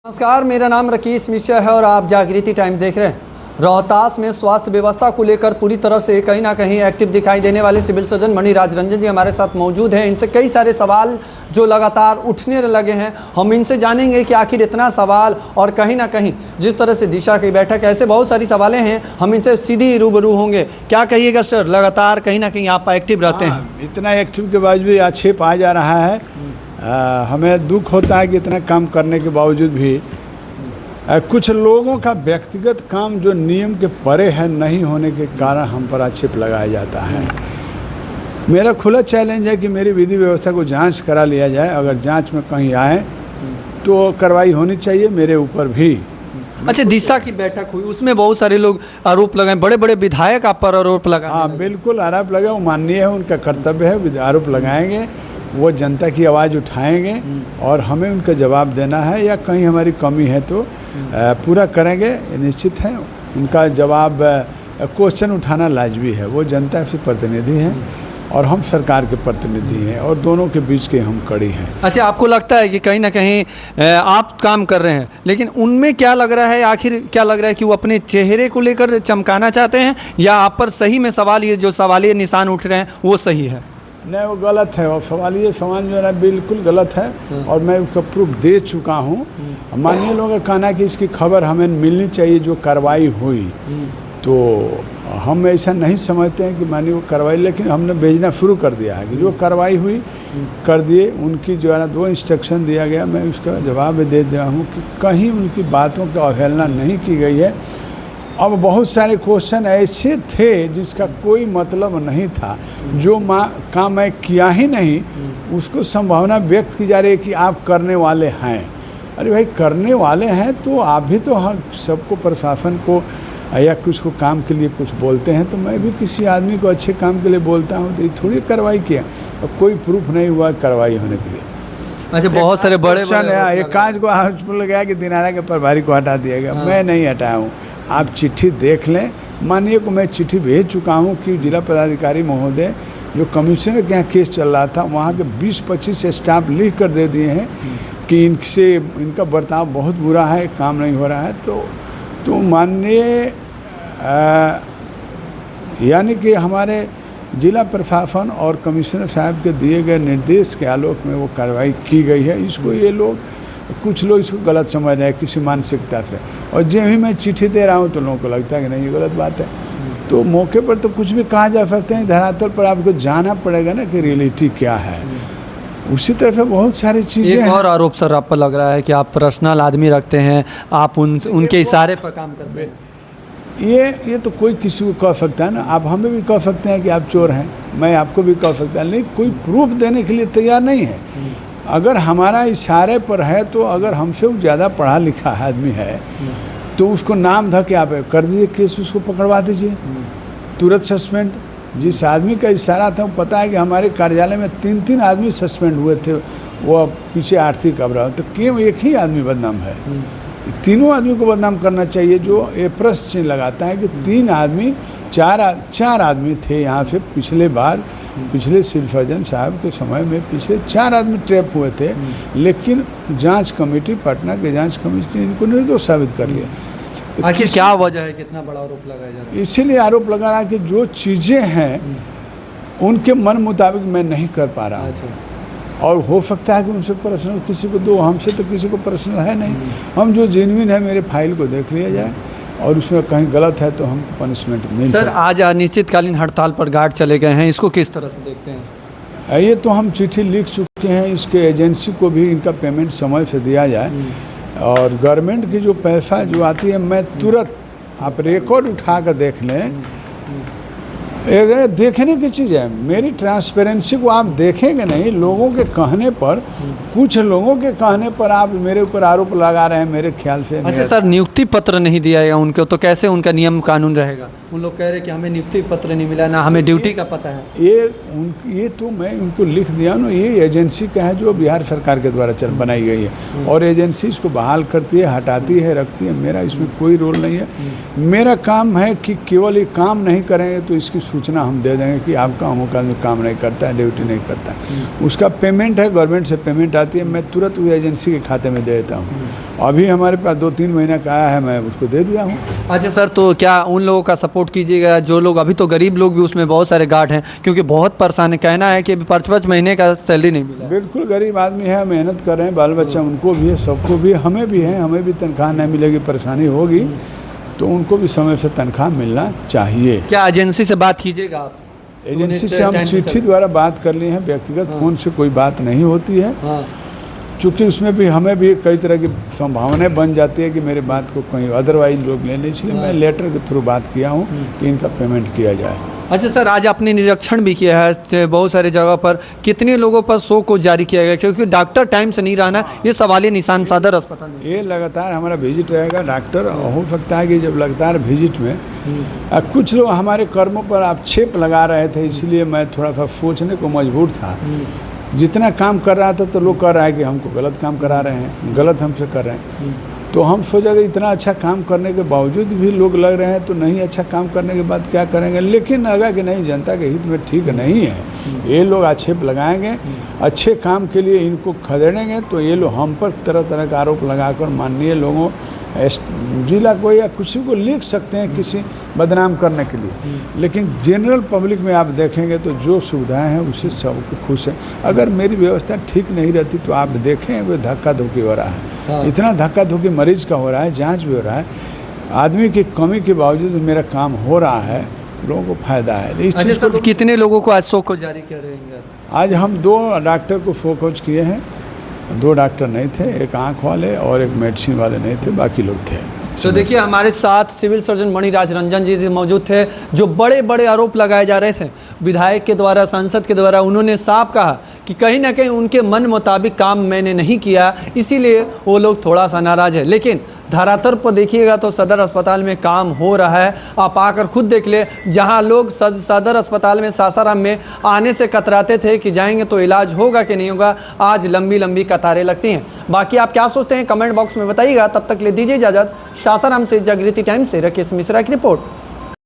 नमस्कार, मेरा नाम राकेश मिश्रा है और आप जागृति टाइम देख रहे हैं। रोहतास में स्वास्थ्य व्यवस्था को लेकर पूरी तरह से कहीं ना कहीं एक्टिव दिखाई देने वाले सिविल सर्जन मणिराज रंजन जी हमारे साथ मौजूद हैं। इनसे कई सारे सवाल जो लगातार उठने लगे हैं, हम इनसे जानेंगे कि आखिर इतना सवाल और कहीं ना कहीं जिस तरह से दिशा की बैठक, ऐसे बहुत सारी सवालें हैं, हम इनसे सीधी रूबरू होंगे। क्या कहिएगा सर, लगातार कहीं ना कहीं आप एक्टिव रहते हैं? इतना एक्टिव के बावजूद भी आक्षेप आ जा रहा है। हमें दुख होता है कि इतना काम करने के बावजूद भी कुछ लोगों का व्यक्तिगत काम जो नियम के परे है नहीं होने के कारण हम पर आक्षेप लगाया जाता है। मेरा खुला चैलेंज है कि मेरी विधि व्यवस्था को जांच करा लिया जाए। अगर जांच में कहीं आए तो कार्रवाई होनी चाहिए मेरे ऊपर भी। अच्छा, दिशा की बैठक हुई, उसमें बहुत सारे लोग आरोप लगाए, बड़े बड़े विधायक आप पर आरोप लगाए। हाँ, बिल्कुल आरोप लगे, वो माननीय है, उनका कर्तव्य है, आरोप लगाएंगे, वो जनता की आवाज़ उठाएंगे और हमें उनका जवाब देना है। या कहीं हमारी कमी है तो पूरा करेंगे, ये निश्चित है। उनका जवाब, क्वेश्चन उठाना लाजमी है। वो जनता से प्रतिनिधि हैं और हम सरकार के प्रतिनिधि हैं और दोनों के बीच के हम कड़ी हैं। अच्छा, आपको लगता है कि कहीं ना कहीं आप काम कर रहे हैं, लेकिन उनमें क्या लग रहा है, आखिर क्या लग रहा है कि वो अपने चेहरे को लेकर चमकाना चाहते हैं या आप पर सही में सवाल, ये जो सवालिया निशान उठ रहे हैं वो सही है? नहीं, वो गलत है और सवालिया सवाल जो है बिल्कुल गलत है और मैं उसका प्रूफ दे चुका हूँ। माननीय लोगों का कहना है कि इसकी खबर हमें मिलनी चाहिए जो कार्रवाई हुई। तो हम ऐसा नहीं समझते हैं कि मानिए वो कार्रवाई, लेकिन हमने भेजना शुरू कर दिया है कि जो कार्रवाई हुई कर दिए। उनकी जो है ना 2 इंस्ट्रक्शन दिया गया, मैं उसका जवाब दे दिया हूँ कि कहीं उनकी बातों की अवहेलना नहीं की गई है। अब बहुत सारे क्वेश्चन ऐसे थे जिसका कोई मतलब नहीं था, जो काम मैं किया ही नहीं, उसको संभावना व्यक्त की जा रही है कि आप करने वाले हैं। अरे भाई, करने वाले हैं तो आप भी तो सबको, प्रशासन को या कुछ को काम के लिए कुछ बोलते हैं, तो मैं भी किसी आदमी को अच्छे काम के लिए बोलता हूँ। तो ये थोड़ी कार्रवाई किया और कोई प्रूफ नहीं हुआ कार्रवाई होने के लिए। अच्छा, बहुत सारे बड़े एक कांच को लगाया कि दिनारा के प्रभारी को हटा दिया गया। मैं नहीं हटाया हूँ, आप चिट्ठी देख लें। माननीय को मैं चिट्ठी भेज चुका हूँ कि जिला पदाधिकारी महोदय, जो कमिश्नर के यहाँ केस चल रहा था, वहाँ के 20-25 स्टाफ लिख कर दे दिए हैं कि इनका बर्ताव बहुत बुरा है, काम नहीं हो रहा है। तो माननीय यानी कि हमारे जिला प्रशासन और कमिश्नर साहब के दिए गए निर्देश के आलोक में वो कार्रवाई की गई है। इसको ये लोग, कुछ लोग इसको गलत समझ रहे हैं किसी मानसिकता से, और जब भी मैं चिट्ठी दे रहा हूँ तो लोगों को लगता है कि नहीं, ये गलत बात है। तो मौके पर तो कुछ भी कहा जा सकते हैं, धरातल पर आपको जाना पड़ेगा ना कि रियलिटी क्या है। उसी तरह से बहुत सारी चीज़ें हैं। और आरोप सर आप पर लग रहा है कि आप पर्सनल आदमी रखते हैं, आप उनके इशारे पर काम करते हैं। ये तो कोई किसी को कह सकता है ना। आप हमें भी कह सकते हैं कि आप चोर हैं, मैं आपको भी कह सकता है, लेकिन कोई प्रूफ देने के लिए तैयार नहीं है। अगर हमारा इशारे पर है तो अगर हमसे वो ज़्यादा पढ़ा लिखा आदमी है तो उसको नाम धके आप कर दीजिए केस, उसको पकड़वा दीजिए, तुरंत सस्पेंड। जिस आदमी का इशारा था, वो पता है कि हमारे कार्यालय में 3 आदमी सस्पेंड हुए थे, वो पीछे आर्थिक अपराध, तो क्यों एक ही आदमी बदनाम है? तीनों आदमी को बदनाम करना चाहिए। जो ये प्रश्न चिन्ह लगाता है कि 3 आदमी, 4 आदमी थे यहाँ से पिछले बार, पिछले सिविल सर्जन साहब के समय में पिछले 4 आदमी ट्रैप हुए थे, लेकिन जांच कमेटी, पटना के जांच कमेटी ने इनको निर्दोष साबित कर लिया। तो आखिर क्या वजह है, कितना बड़ा आरोप लगाया जा रहा है? इसीलिए आरोप लगा रहा है कि जो चीज़ें हैं उनके मन मुताबिक मैं नहीं कर पा रहा हूँ। और हो सकता है कि उनसे पर्सनल किसी को दो, हमसे तो किसी को पर्सनल है नहीं। हम जो जेन्युइन है, मेरे फाइल को देख लिया जाए और उसमें कहीं गलत है तो हमको पनिशमेंट मिल। सर, आज अनिश्चितकालीन हड़ताल पर गार्ड चले गए हैं, इसको किस तरह से देखते हैं? ये तो हम चिट्ठी लिख चुके हैं, इसके एजेंसी को भी इनका पेमेंट समय से दिया जाए और गवर्नमेंट की जो पैसा जो आती है, मैं तुरंत, आप रिकॉर्ड उठा कर देख लें, देखने की चीज़ है। मेरी ट्रांसपेरेंसी को आप देखेंगे नहीं, लोगों के कहने पर, कुछ लोगों के कहने पर आप मेरे ऊपर आरोप लगा रहे हैं, मेरे ख्याल से। अच्छा सर, नियुक्ति पत्र नहीं दिया है उनको, तो कैसे उनका नियम कानून रहेगा? उन लोग कह रहे हैं कि हमें नियुक्ति पत्र नहीं मिला, ना हमें ड्यूटी का पता है। ये तो मैं उनको लिख दिया ना, ये एजेंसी का है जो बिहार सरकार के द्वारा बनाई गई है और एजेंसी इसको बहाल करती है, हटाती है, रखती है। मेरा इसमें कोई रोल नहीं है। मेरा काम है कि केवल ये काम नहीं करेंगे तो इसकी सूचना हम दे देंगे कि आपका अमुक आदमी काम नहीं करता है, ड्यूटी नहीं करता है। उसका पेमेंट है, गवर्नमेंट से पेमेंट आती है, मैं तुरंत उस एजेंसी के खाते में दे देता हूँ। अभी हमारे पास 2-3 महीना का आया है, मैं उसको दे दिया हूँ। अच्छा सर, तो क्या उन लोगों का सपोर्ट कीजिएगा जो लोग अभी तो गरीब लोग भी उसमें बहुत सारे गार्ड हैं, क्योंकि बहुत परेशान है, कहना है कि 5-5 महीने का सैलरी नहीं मिला। बिल्कुल गरीब आदमी है, मेहनत कर रहे हैं, बाल बच्चा उनको भी है, सबको भी, हमें भी है, हमें भी तनख्वाह नहीं मिलेगी, परेशानी होगी, तो उनको भी समय से तनख्वाह मिलना चाहिए। क्या एजेंसी से बात कीजिएगा आप? एजेंसी से हम चिट्ठी द्वारा बात कर लिए हैं, व्यक्तिगत फ़ोन से कोई बात नहीं होती है, चूँकि उसमें भी हमें भी कई तरह की संभावनाएं बन जाती है कि मेरे बात को कहीं अदरवाइज लोग ले नहीं, इसलिए मैं लेटर के थ्रू बात किया हूँ कि इनका पेमेंट किया जाए। अच्छा सर, आज आपने निरीक्षण भी किया है बहुत सारे जगह पर, कितने लोगों पर शो को जारी किया गया, क्योंकि डॉक्टर टाइम से नहीं रहना, ये सवालिया निशान सदर अस्पताल में। ये लगातार हमारा विजिट रहेगा डॉक्टर, हो सकता है कि जब लगातार विजिट में कुछ लोग हमारे कर्मों पर आक्षेप लगा रहे थे, इसलिए मैं थोड़ा सा सोचने को मजबूर था। जितना काम कर रहा था तो लोग कह रहा है कि हमको गलत काम करा रहे हैं, गलत हमसे कर रहे हैं, तो हम सोचा कि इतना अच्छा काम करने के बावजूद भी लोग लग रहे हैं, तो नहीं अच्छा काम करने के बाद क्या करेंगे। लेकिन अगर कि नहीं, जनता के हित में ठीक नहीं है, ये लोग आक्षेप लगाएंगे, अच्छे काम के लिए इनको खदेड़ेंगे, तो ये लोग हम पर तरह तरह का आरोप लगाकर माननीय लोगों जिला को या किसी को लिख सकते हैं किसी बदनाम करने के लिए। लेकिन जनरल पब्लिक में आप देखेंगे तो जो सुविधाएं हैं उससे सबको खुश है। अगर मेरी व्यवस्था ठीक नहीं रहती तो आप देखें वो धक्का धुक्की हो रहा है, इतना धक्का धुक्की मरीज का हो रहा है, जांच भी हो रहा है, आदमी की कमी के बावजूद मेरा काम हो रहा है, लोगों को फायदा है। इस चीज़ को कितने लोगों को आज शो को जारी कर रहे हैं? आज हम 2 डॉक्टर को फोकस किए हैं, 2 डॉक्टर नहीं थे, एक आँख वाले और एक मेडिसिन वाले नहीं थे, बाकी लोग थे। तो देखिए, हमारे साथ सिविल सर्जन मणिराज रंजन जी मौजूद थे, जो बड़े बड़े आरोप लगाए जा रहे थे विधायक के द्वारा, सांसद के द्वारा। उन्होंने साफ कहा कि कहीं ना कहीं उनके मन मुताबिक काम मैंने नहीं किया, इसीलिए वो लोग थोड़ा सा नाराज़ है। लेकिन धरातल पर देखिएगा तो सदर अस्पताल में काम हो रहा है। आप आकर खुद देख ले, जहां लोग सदर अस्पताल में सासाराम में आने से कतराते थे कि जाएंगे तो इलाज होगा कि नहीं होगा, आज लंबी लंबी कतारें लगती हैं। बाकी आप क्या सोचते हैं कमेंट बॉक्स में बताइएगा। तब तक ले दीजिए इजाज़त। सासाराम से जागृति टाइम्स से राकेश मिश्रा की रिपोर्ट।